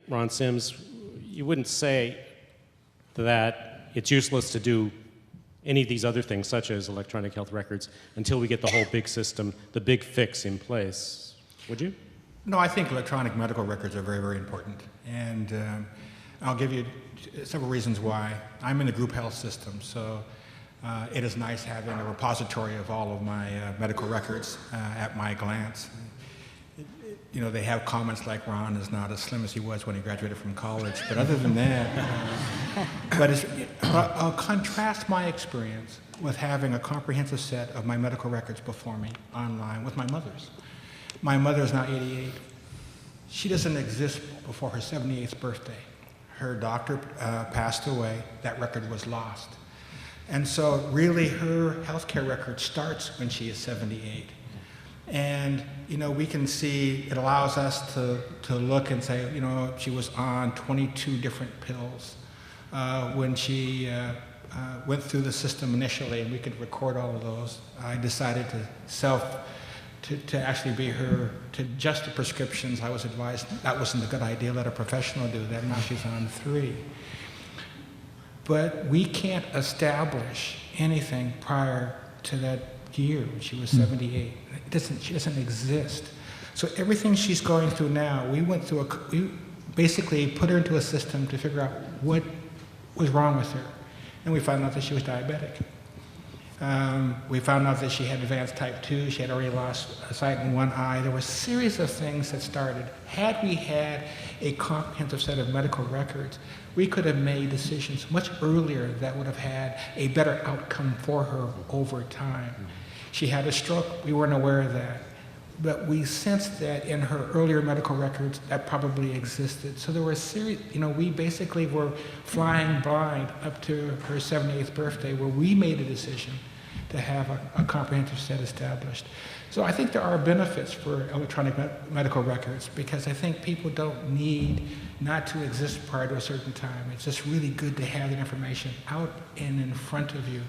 Ron Sims, you wouldn't say that it's useless to do any of these other things, such as electronic health records, until we get the whole big system, the big fix in place. Would you? No, I think electronic medical records are very, very important. And I'll give you several reasons why. I'm in the group health system, so it is nice having a repository of all of my medical records at my glance. You know, they have comments like Ron is not as slim as he was when he graduated from college, but other than that, I'll contrast my experience with having a comprehensive set of my medical records before me online with my mother's. My mother is now 88. She doesn't exist before her 78th birthday. Her doctor passed away. That record was lost. And so really her healthcare record starts when she is 78. And, you know, we can see, it allows us to look and say, you know, she was on 22 different pills when she went through the system initially, and we could record all of those. I decided to actually be her, to adjust the prescriptions. I was advised that wasn't a good idea, let a professional do that. Now she's on 3. But we can't establish anything prior to that year when she was 78. She doesn't exist. So everything she's going through now, we basically put her into a system to figure out what was wrong with her. And we found out that she was diabetic. We found out that she had advanced type 2, she had already lost sight in one eye. There were a series of things that started. Had we had a comprehensive set of medical records, we could have made decisions much earlier that would have had a better outcome for her over time. She had a stroke, we weren't aware of that. But we sensed that in her earlier medical records that probably existed. So there were a series, you know, we basically were flying blind up to her 78th birthday where we made a decision to have a comprehensive set established. So I think there are benefits for electronic medical records because I think people don't need not to exist prior to a certain time. It's just really good to have the information out and in front of you.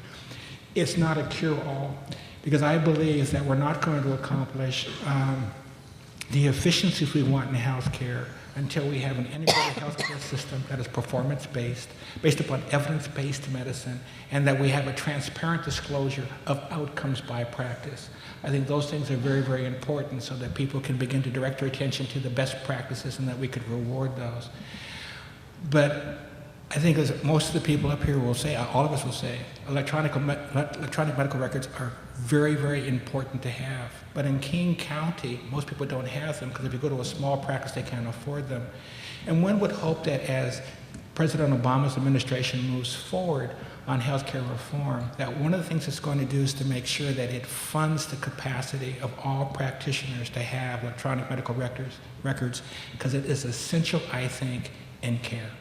It's not a cure-all, because I believe that we're not going to accomplish the efficiencies we want in healthcare until we have an integrated healthcare system that is performance-based, based upon evidence-based medicine, and that we have a transparent disclosure of outcomes by practice. I think those things are very, very important so that people can begin to direct their attention to the best practices and that we could reward those. But I think as most of the people up here will say, all of us will say, electronic medical records are very, very important to have. But in King County, most people don't have them because if you go to a small practice, they can't afford them. And one would hope that as President Obama's administration moves forward on healthcare reform, that one of the things it's going to do is to make sure that it funds the capacity of all practitioners to have electronic medical records, because it is essential, I think, in care.